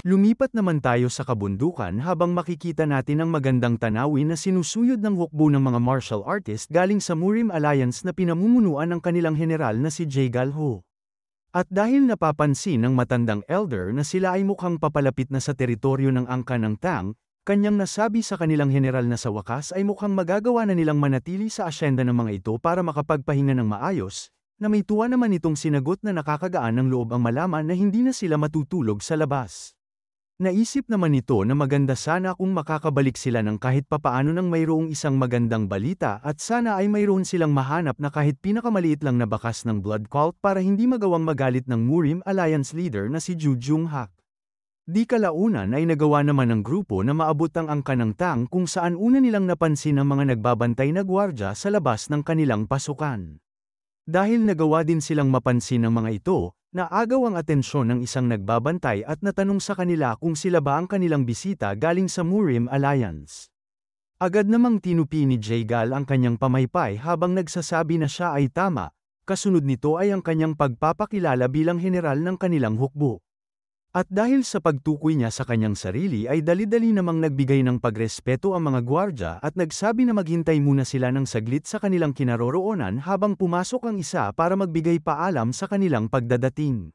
Lumipat naman tayo sa kabundukan habang makikita natin ang magandang tanawin na sinusuyod ng hukbo ng mga martial artist galing sa Murim Alliance na pinamumunuan ng kanilang general na si Jaegal Ho. At dahil napapansin ng matandang elder na sila ay mukhang papalapit na sa teritoryo ng angkan ng Tang, kanyang nasabi sa kanilang general na sa wakas ay mukhang magagawa na nilang manatili sa asyenda ng mga ito para makapagpahinga ng maayos, na may tuwa naman itong sinagot na nakakagaan ng loob ang malaman na hindi na sila matutulog sa labas. Naisip naman nito na maganda sana kung makakabalik sila ng kahit papaano nang mayroong isang magandang balita at sana ay mayroon silang mahanap na kahit pinakamaliit lang na bakas ng blood cult para hindi magawang magalit ng Murim Alliance leader na si Ju Junghak. Di kalaunan ay nagawa naman ng grupo na maabot ang angkan ng Tang kung saan una nilang napansin ang mga nagbabantay na gwardya sa labas ng kanilang pasukan. Dahil nagawa din silang mapansin ng mga ito, naagaw ang atensyon ng isang nagbabantay at natanong sa kanila kung sila ba ang kanilang bisita galing sa Murim Alliance. Agad namang tinupi ni Jaegal ang kanyang pamaypay habang nagsasabi na siya ay tama, kasunod nito ay ang kanyang pagpapakilala bilang general ng kanilang hukbo. At dahil sa pagtukoy niya sa kanyang sarili ay dali-dali namang nagbigay ng pagrespeto ang mga gwardya at nagsabi na maghintay muna sila ng saglit sa kanilang kinaroroonan habang pumasok ang isa para magbigay paalam sa kanilang pagdadating.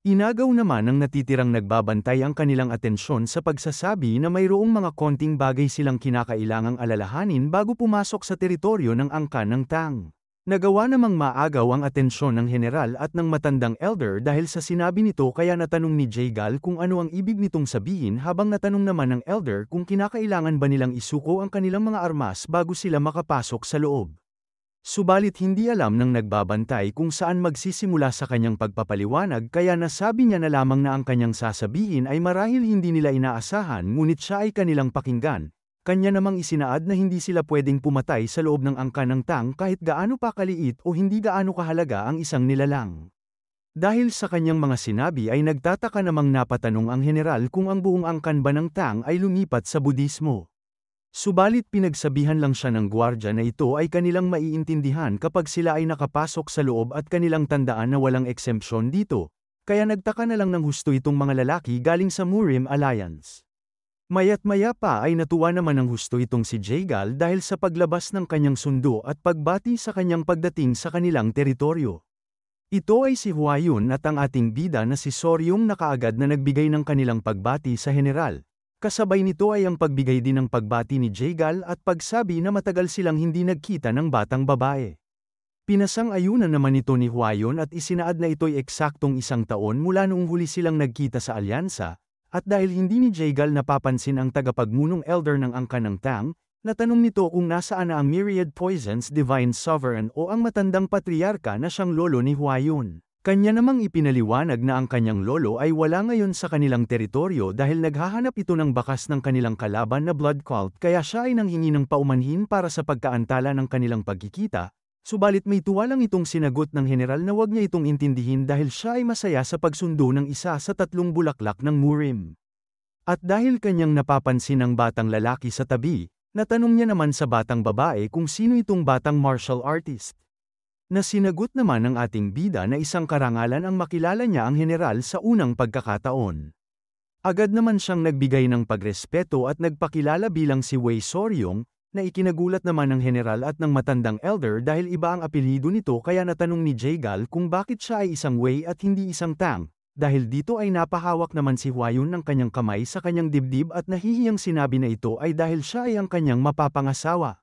Inagaw naman ng natitirang nagbabantay ang kanilang atensyon sa pagsasabi na mayroong mga konting bagay silang kinakailangang alalahanin bago pumasok sa teritoryo ng angkan ng Tang. Nagawa namang maagaw ang atensyon ng general at ng matandang elder dahil sa sinabi nito kaya natanong ni Jaegal kung ano ang ibig nitong sabihin habang natanong naman ng elder kung kinakailangan ba nilang isuko ang kanilang mga armas bago sila makapasok sa loob. Subalit hindi alam ng nagbabantay kung saan magsisimula sa kanyang pagpapaliwanag kaya nasabi niya na lamang na ang kanyang sasabihin ay marahil hindi nila inaasahan ngunit siya ay kanilang pakinggan. Kanya namang isinaad na hindi sila pwedeng pumatay sa loob ng angkan ng Tang kahit gaano pa kaliit o hindi gaano kahalaga ang isang nilalang. Dahil sa kanyang mga sinabi ay nagtataka namang napatanong ang general kung ang buong angkan ba ng Tang ay lumipat sa Budismo. Subalit pinagsabihan lang siya ng gwardya na ito ay kanilang maiintindihan kapag sila ay nakapasok sa loob at kanilang tandaan na walang eksempsyon dito, kaya nagtaka na lang ng husto itong mga lalaki galing sa Murim Alliance. Maya't-maya pa ay natuwa naman ng husto itong si Jaegal dahil sa paglabas ng kanyang sundo at pagbati sa kanyang pagdating sa kanilang teritoryo. Ito ay si Huayun at ang ating bida na si Soryong na kaagad na nagbigay ng kanilang pagbati sa general. Kasabay nito ay ang pagbigay din ng pagbati ni Jaegal at pagsabi na matagal silang hindi nagkita ng batang babae. Pinasang-ayunan naman ito ni Huayun at isinaad na ito'y eksaktong 1 taon mula noong huli silang nagkita sa alyansa. At dahil hindi ni Jaegal napapansin ang tagapagmunong elder ng angkan ng Tang, natanong nito kung nasaan na ang Myriad Poison's Divine Sovereign o ang matandang patriarka na siyang lolo ni Huayun. Kanya namang ipinaliwanag na ang kanyang lolo ay wala ngayon sa kanilang teritoryo dahil naghahanap ito ng bakas ng kanilang kalaban na blood cult kaya siya ay nanghingi ng paumanhin para sa pagkaantala ng kanilang pagkikita. Subalit may tuwa lang itong sinagot ng general na wag niya itong intindihin dahil siya ay masaya sa pagsundo ng isa sa 3 bulaklak ng Murim. At dahil kanyang napapansin ang batang lalaki sa tabi, natanong niya naman sa batang babae kung sino itong batang martial artist. Na sinagot naman ng ating bida na isang karangalan ang makilala niya ang general sa unang pagkakataon. Agad naman siyang nagbigay ng pagrespeto at nagpakilala bilang si Wei Soryong, na ikinagulat naman ng general at ng matandang elder dahil iba ang apelyido nito kaya natanong ni Jaegal kung bakit siya ay isang Wei at hindi isang Tang, dahil dito ay napahawak naman si Huayun ng kanyang kamay sa kanyang dibdib at nahihiyang sinabi na ito ay dahil siya ay ang kanyang mapapangasawa.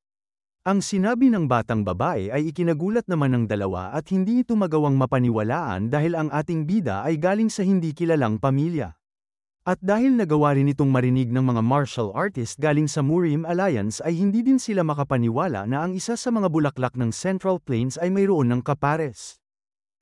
Ang sinabi ng batang babae ay ikinagulat naman ng dalawa at hindi ito magawang mapaniwalaan dahil ang ating bida ay galing sa hindi kilalang pamilya. At dahil nagawa rin itong marinig ng mga martial artist galing sa Murim Alliance ay hindi din sila makapaniwala na ang isa sa mga bulaklak ng Central Plains ay mayroon ng kapares.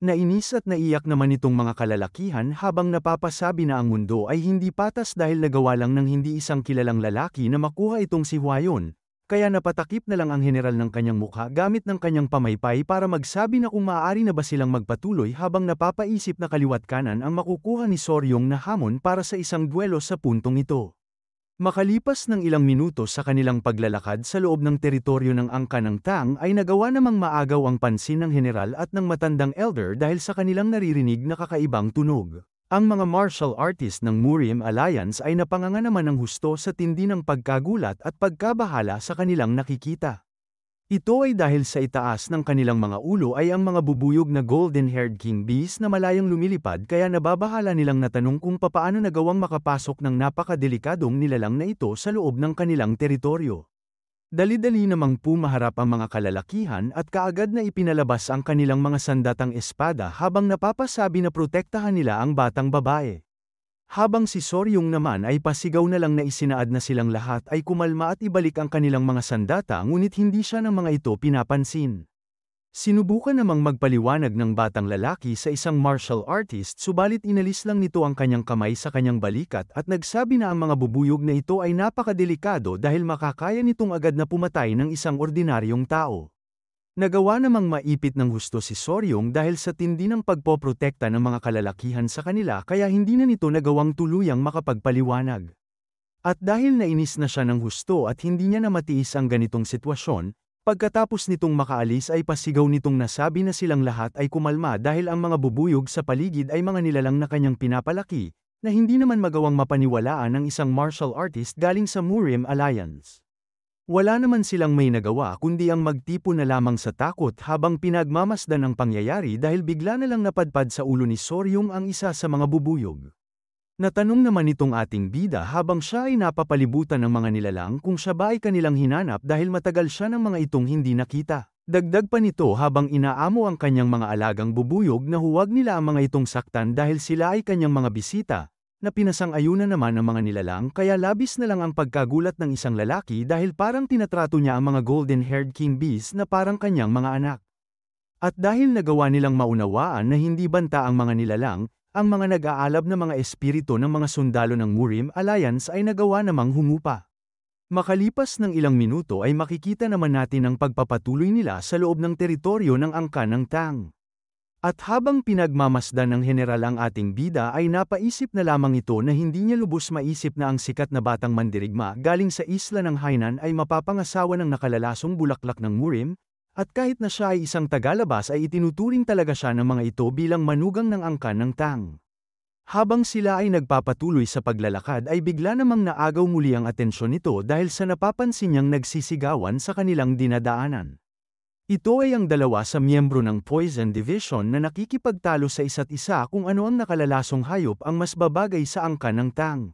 Nainis at naiyak naman itong mga kalalakihan habang napapasabi na ang mundo ay hindi patas dahil nagawa lang ng hindi isang kilalang lalaki na makuha itong si Huayun, kaya napatakip na lang ang general ng kanyang mukha gamit ng kanyang pamaypay para magsabi na kung maaari na ba silang magpatuloy habang napapaisip na kaliwat kanan ang makukuha ni Soryong na hamon para sa isang duelo sa puntong ito. Makalipas ng ilang minuto sa kanilang paglalakad sa loob ng teritoryo ng angka ng Tang ay nagawa namang maagaw ang pansin ng general at ng matandang elder dahil sa kanilang naririnig na kakaibang tunog. Ang mga martial artist ng Murim Alliance ay napanganga naman ng husto sa tindi ng pagkagulat at pagkabahala sa kanilang nakikita. Ito ay dahil sa itaas ng kanilang mga ulo ay ang mga bubuyog na golden-haired king bees na malayang lumilipad kaya nababahala nilang natanong kung papaano nagawang makapasok ng napakadelikadong nilalang na ito sa loob ng kanilang teritoryo. Dali-dali namang pumaharap ang mga kalalakihan at kaagad na ipinalabas ang kanilang mga sandatang espada habang napapasabi na protektahan nila ang batang babae. Habang si Soryong naman ay pasigaw na lang na isinaad na silang lahat ay kumalma at ibalik ang kanilang mga sandata ngunit hindi siya ng mga ito pinapansin. Sinubukan namang magpaliwanag ng batang lalaki sa isang martial artist subalit inalis lang nito ang kanyang kamay sa kanyang balikat at nagsabi na ang mga bubuyog na ito ay napakadelikado dahil makakaya nitong agad na pumatay ng isang ordinaryong tao. Nagawa namang maipit ng husto si Soryong dahil sa tindi ng pagpoprotekta ng mga kalalakihan sa kanila kaya hindi na nito nagawang tuluyang makapagpaliwanag. At dahil nainis na siya ng husto at hindi niya na matiis ang ganitong sitwasyon, pagkatapos nitong makaalis ay pasigaw nitong nasabi na silang lahat ay kumalma dahil ang mga bubuyog sa paligid ay mga nilalang na kanyang pinapalaki, na hindi naman magawang mapaniwalaan ng isang martial artist galing sa Murim Alliance. Wala naman silang may nagawa kundi ang magtipo na lamang sa takot habang pinagmamasdan ang pangyayari dahil bigla na lang napadpad sa ulo ni Soryong ang isa sa mga bubuyog. Natanong naman itong ating bida habang siya ay napapalibutan ng mga nilalang kung siya ba ay kanilang hinanap dahil matagal siya ng mga itong hindi nakita. Dagdag pa nito habang inaamo ang kanyang mga alagang bubuyog na huwag nila ang mga itong saktan dahil sila ay kanyang mga bisita, na pinasang-ayunan naman ng mga nilalang kaya labis na lang ang pagkagulat ng isang lalaki dahil parang tinatrato niya ang mga golden-haired king bees na parang kanyang mga anak. At dahil nagawa nilang maunawaan na hindi banta ang mga nilalang, ang mga nag-aalab na mga espiritu ng mga sundalo ng Murim Alliance ay nagawa namang humupa. Makalipas ng ilang minuto ay makikita naman natin ang pagpapatuloy nila sa loob ng teritoryo ng angka ng Tang. At habang pinagmamasdan ng general ang ating bida ay napaisip na lamang ito na hindi niya lubos maisip na ang sikat na batang mandirigma galing sa isla ng Hainan ay mapapangasawa ng nakalalasong bulaklak ng Murim, at kahit na siya ay isang tagalabas ay itinuturing talaga siya ng mga ito bilang manugang ng angkan ng Tang. Habang sila ay nagpapatuloy sa paglalakad ay bigla namang naagaw muli ang atensyon nito dahil sa napapansin niyang nagsisigawan sa kanilang dinadaanan. Ito ay ang dalawa sa miyembro ng Poison Division na nakikipagtalo sa isa't isa kung ano ang nakalalasong hayop ang mas babagay sa angka ng Tang.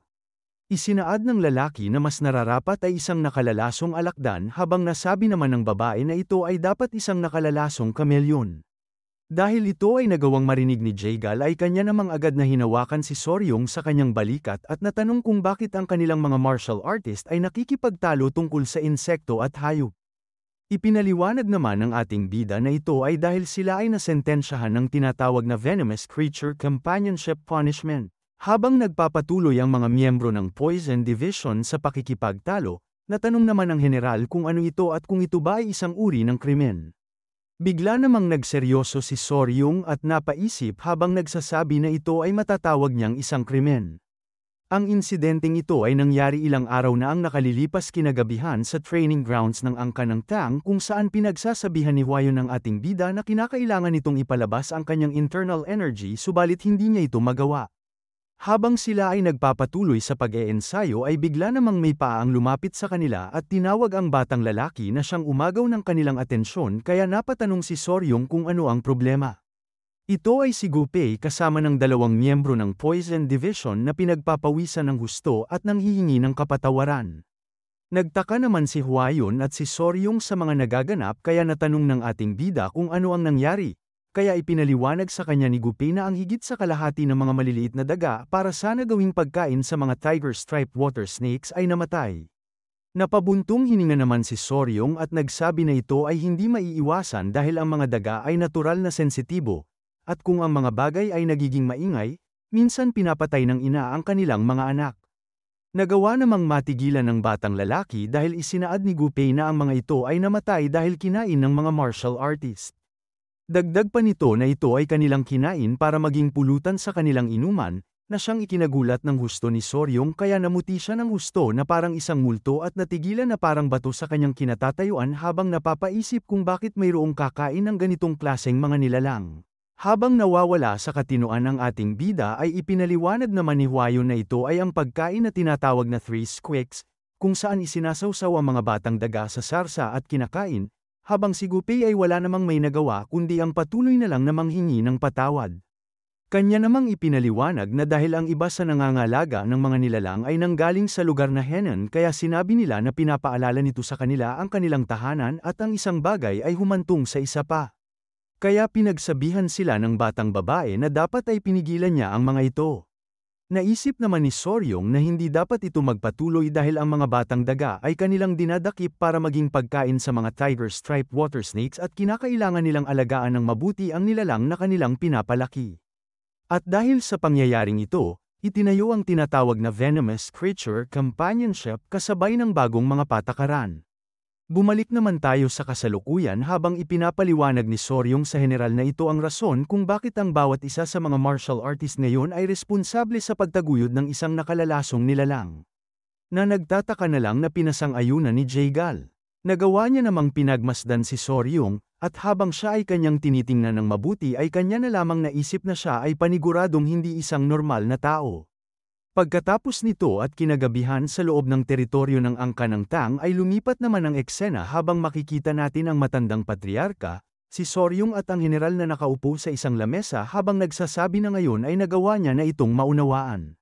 Isinaad ng lalaki na mas nararapat ay isang nakalalasong alakdan habang nasabi naman ng babae na ito ay dapat isang nakalalasong kamelyon. Dahil ito ay nagawang marinig ni Jagal ay kanya namang agad na hinawakan si Soryong sa kanyang balikat at natanong kung bakit ang kanilang mga martial artist ay nakikipagtalo tungkol sa insekto at hayop. Ipinaliwanag naman ng ating bida na ito ay dahil sila ay nasentensyahan ng tinatawag na Venomous Creature Companionship Punishment. Habang nagpapatuloy ang mga miyembro ng Poison Division sa pakikipagtalo, natanong naman ng general kung ano ito at kung ito ba ay isang uri ng krimen. Bigla namang nagseryoso si Soryong at napaisip habang nagsasabi na ito ay matatawag niyang isang krimen. Ang insidenteng ito ay nangyari ilang araw na ang nakalilipas kinagabihan sa training grounds ng angka ng Tang kung saan pinagsasabihan ni Huayon ng ating bida na kinakailangan nitong ipalabas ang kanyang internal energy subalit hindi niya ito magawa. Habang sila ay nagpapatuloy sa pag-eensayo ay bigla namang may paang lumapit sa kanila at tinawag ang batang lalaki na siyang umagaw ng kanilang atensyon kaya napatanong si Soryong kung ano ang problema. Ito ay si Gupei kasama ng dalawang miyembro ng Poison Division na pinagpapawisan ng husto at nanghihingi ng kapatawaran. Nagtaka naman si Huayon at si Soryong sa mga nagaganap kaya natanong ng ating bida kung ano ang nangyari, kaya ipinaliwanag sa kanya ni Gupei na ang higit sa kalahati ng mga maliliit na daga para sana gawing pagkain sa mga tiger-striped water snakes ay namatay. Napabuntong hininga naman si Soryong at nagsabi na ito ay hindi maiiwasan dahil ang mga daga ay natural na sensitibo. At kung ang mga bagay ay nagiging maingay, minsan pinapatay ng ina ang kanilang mga anak. Nagawa namang matigilan ng batang lalaki dahil isinaad ni Gupei na ang mga ito ay namatay dahil kinain ng mga martial artist. Dagdag pa nito na ito ay kanilang kinain para maging pulutan sa kanilang inuman, na siyang ikinagulat ng husto ni Soryong kaya namuti siya ng husto na parang isang multo at natigilan na parang bato sa kanyang kinatatayuan habang napapaisip kung bakit mayroong kakain ng ganitong klaseng mga nilalang. Habang nawawala sa katinoan ang ating bida ay ipinaliwanag naman ni Hwayon na ito ay ang pagkain na tinatawag na three squicks, kung saan isinasawsaw ang mga batang daga sa sarsa at kinakain, habang si Gupei ay wala namang may nagawa kundi ang patuloy na lang na manghingi ng patawad. Kanya namang ipinaliwanag na dahil ang iba sa nangangalaga ng mga nilalang ay nanggaling sa lugar na Henan kaya sinabi nila na pinapaalala nito sa kanila ang kanilang tahanan at ang isang bagay ay humantong sa isa pa. Kaya pinagsabihan sila ng batang babae na dapat ay pinigilan niya ang mga ito. Naisip naman ni Soryong na hindi dapat ito magpatuloy dahil ang mga batang daga ay kanilang dinadakip para maging pagkain sa mga tiger-striped water snakes at kinakailangan nilang alagaan ng mabuti ang nilalang na kanilang pinapalaki. At dahil sa pangyayaring ito, itinayo ang tinatawag na Venomous Creature Companionship kasabay ng bagong mga patakaran. Bumalik naman tayo sa kasalukuyan habang ipinapaliwanag ni Soryong sa general na ito ang rason kung bakit ang bawat isa sa mga martial artist ngayon ay responsable sa pagtaguyod ng isang nakalalasong nilalang. Na nagtataka na lang na pinasang-ayunan ni Jaegal. Nagawa niya namang pinagmasdan si Soryong, at habang siya ay kanyang tinitingnan ng mabuti ay kanya na lamang naisip na siya ay paniguradong hindi isang normal na tao. Pagkatapos nito at kinagabihan sa loob ng teritoryo ng Angka ng Tang ay lumipat naman ang eksena habang makikita natin ang matandang patriarka, si Soryong at ang general na nakaupo sa isang lamesa habang nagsasabi na ngayon ay nagawa niya na itong maunawaan.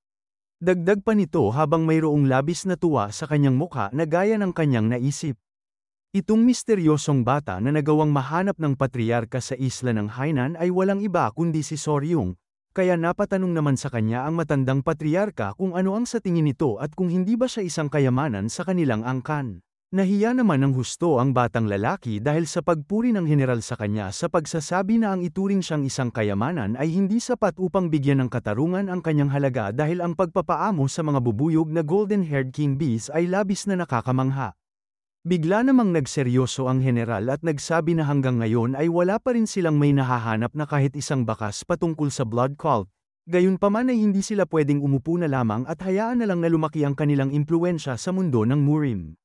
Dagdag pa nito habang mayroong labis na tuwa sa kanyang mukha na gaya ng kanyang naisip. Itong misteryosong bata na nagawang mahanap ng patriarka sa isla ng Hainan ay walang iba kundi si Soryong, kaya napatanong naman sa kanya ang matandang patriarka kung ano ang sa tingin nito at kung hindi ba siya isang kayamanan sa kanilang angkan. Nahiya naman ng husto ang batang lalaki dahil sa pagpuri ng general sa kanya sa pagsasabi na ang ituring siyang isang kayamanan ay hindi sapat upang bigyan ng katarungan ang kanyang halaga dahil ang pagpapaamo sa mga bubuyog na golden-haired king bees ay labis na nakakamangha. Bigla namang nagseryoso ang general at nagsabi na hanggang ngayon ay wala pa rin silang may nahahanap na kahit isang bakas patungkol sa blood cult, gayunpaman ay hindi sila pwedeng umupo na lamang at hayaan na lang na lumaki ang kanilang impluwensya sa mundo ng Murim.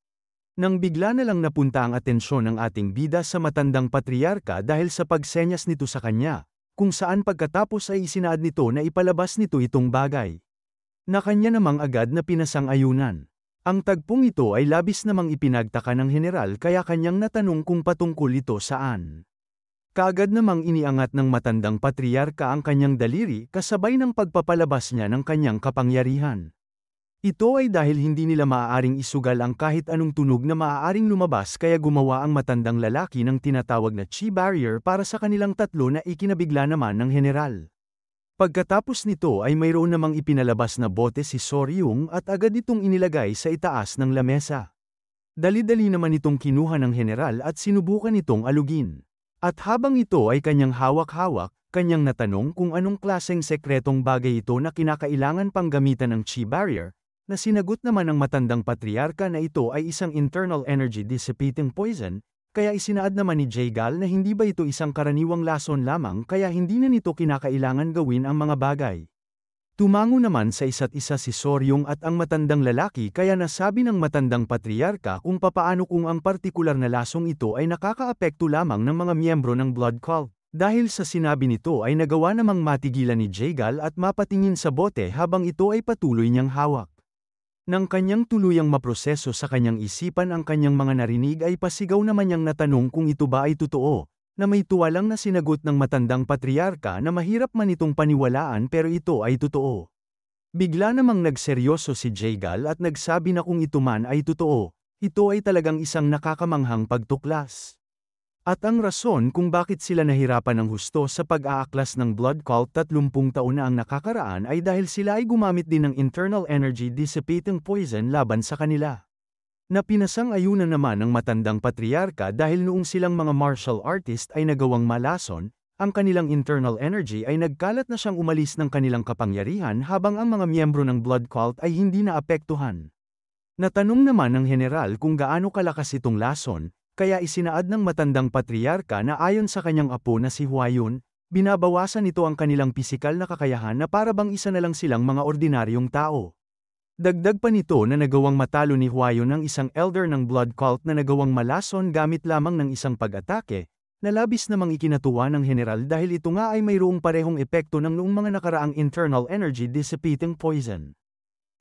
Nang bigla na lang napunta ang atensyon ng ating bida sa matandang patriarka dahil sa pagsenyas nito sa kanya, kung saan pagkatapos ay isinaad nito na ipalabas nito itong bagay. Na kanya namang agad na pinasang-ayunan. Ang tagpong ito ay labis namang ipinagtaka ng general kaya kanyang natanong kung patungkol ito saan. Kaagad namang iniangat ng matandang patriarka ang kanyang daliri kasabay ng pagpapalabas niya ng kanyang kapangyarihan. Ito ay dahil hindi nila maaaring isugal ang kahit anong tunog na maaaring lumabas kaya gumawa ang matandang lalaki ng tinatawag na chi barrier para sa kanilang tatlo na ikinabigla naman ng general. Pagkatapos nito ay mayroon namang ipinalabas na bote si Soryong at agad itong inilagay sa itaas ng lamesa. Dali-dali naman itong kinuha ng general at sinubukan itong alugin. At habang ito ay kanyang hawak-hawak, kanyang natanong kung anong klaseng sekretong bagay ito na kinakailangan pang gamitan ng chi barrier, na sinagot naman ng matandang patriarka na ito ay isang internal energy dissipating poison, kaya isinaad naman ni Jaegal na hindi ba ito isang karaniwang lason lamang kaya hindi na nito kinakailangan gawin ang mga bagay. Tumango naman sa isa't isa si Soryong at ang matandang lalaki kaya nasabi ng matandang patriarka kung papaano kung ang partikular na lasong ito ay nakakaapekto lamang ng mga miyembro ng blood cult. Dahil sa sinabi nito ay nagawa namang matigilan ni Jaegal at mapatingin sa bote habang ito ay patuloy niyang hawak. Nang kanyang tuluyang maproseso sa kanyang isipan ang kanyang mga narinig ay pasigaw naman niyang natanong kung ito ba ay totoo, na may tuwalang na sinagot ng matandang patriarka na mahirap man itong paniwalaan pero ito ay totoo. Bigla namang nagseryoso si Jaegal at nagsabi na kung ito man ay totoo, ito ay talagang isang nakakamanghang pagtuklas. At ang rason kung bakit sila nahirapan ng husto sa pag-aaklas ng blood cult 30 taon na ang nakakaraan ay dahil sila ay gumamit din ng internal energy dissipating poison laban sa kanila. Na pinasang-ayunan naman ng matandang patriarka dahil noong silang mga martial artist ay nagawang malason, ang kanilang internal energy ay nagkalat na siyang umalis ng kanilang kapangyarihan habang ang mga miyembro ng blood cult ay hindi naapektuhan. Natanong naman ng general kung gaano kalakas itong lason, kaya isinaad ng matandang patriarka na ayon sa kanyang apo na si Hwayon, Binabawasan nito ang kanilang pisikal na kakayahan na para bang isa na lang silang mga ordinaryong tao. Dagdag pa nito na nagawang matalo ni Huayo ng isang elder ng blood cult na nagawang malason gamit lamang ng isang pag-atake, na labis namang ikinatuwa ng general dahil ito nga ay mayroong parehong epekto ng noong mga nakaraang internal energy dissipating poison.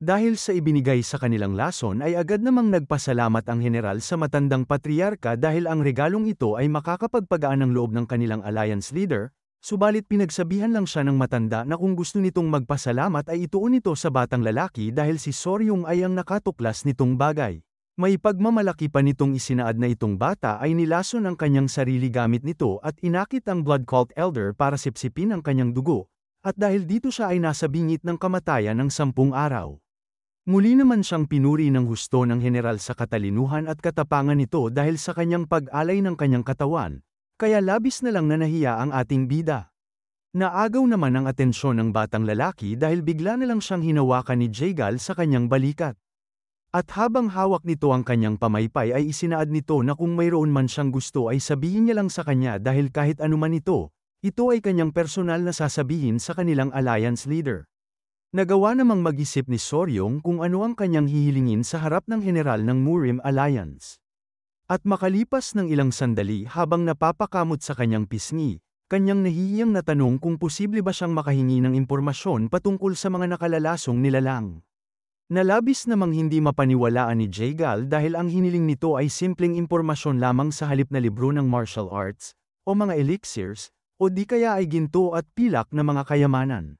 Dahil sa ibinigay sa kanilang lason ay agad namang nagpasalamat ang general sa matandang patriarka dahil ang regalong ito ay makakapagpagaan ng loob ng kanilang alliance leader, subalit pinagsabihan lang siya ng matanda na kung gusto nitong magpasalamat ay ituon ito sa batang lalaki dahil si Soryong ay ang nakatuklas nitong bagay. May pagmamalaki pa nitong isinaad na itong bata ay nilason ang kanyang sarili gamit nito at inakit ang blood cult elder para sipsipin ang kanyang dugo, at dahil dito siya ay nasa bingit ng kamatayan ng 10 araw. Muli naman siyang pinuri ng husto ng general sa katalinuhan at katapangan nito dahil sa kanyang pag-alay ng kanyang katawan, kaya labis na lang na nahiya ang ating bida. Naagaw naman ang atensyon ng batang lalaki dahil bigla na lang siyang hinawakan ni Jaegal sa kanyang balikat. At habang hawak nito ang kanyang pamaypay ay isinaad nito na kung mayroon man siyang gusto ay sabihin niya lang sa kanya dahil kahit anuman ito ay kanyang personal na sasabihin sa kanilang alliance leader. Nagawa namang mag-isip ni Soryong kung ano ang kanyang hihilingin sa harap ng general ng Murim Alliance. At makalipas ng ilang sandali habang napapakamot sa kanyang pisngi, kanyang nahihiyang natanong kung posible ba siyang makahingi ng impormasyon patungkol sa mga nakalalasong nilalang. Nalabis namang hindi mapaniwalaan ni Jaegal dahil ang hiniling nito ay simpleng impormasyon lamang sa halip na libro ng martial arts, o mga elixirs, o di kaya ay ginto at pilak na mga kayamanan.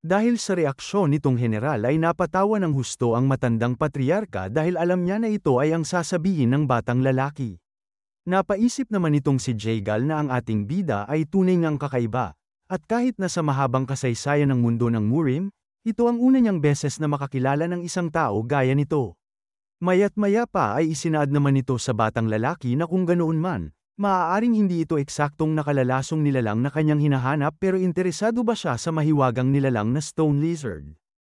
Dahil sa reaksyon nitong general ay napatawa ng husto ang matandang patriarka dahil alam niya na ito ay ang sasabihin ng batang lalaki. Napaisip naman itong si Jaegal na ang ating bida ay tunay ngang kakaiba, at kahit na sa mahabang kasaysayan ng mundo ng Murim, ito ang una niyang beses na makakilala ng isang tao gaya nito. Maya't maya pa ay isinaad naman nito sa batang lalaki na kung ganoon man, maaaring hindi ito eksaktong nakalalasong nilalang na kanyang hinahanap pero interesado ba siya sa mahiwagang nilalang na stone lizard.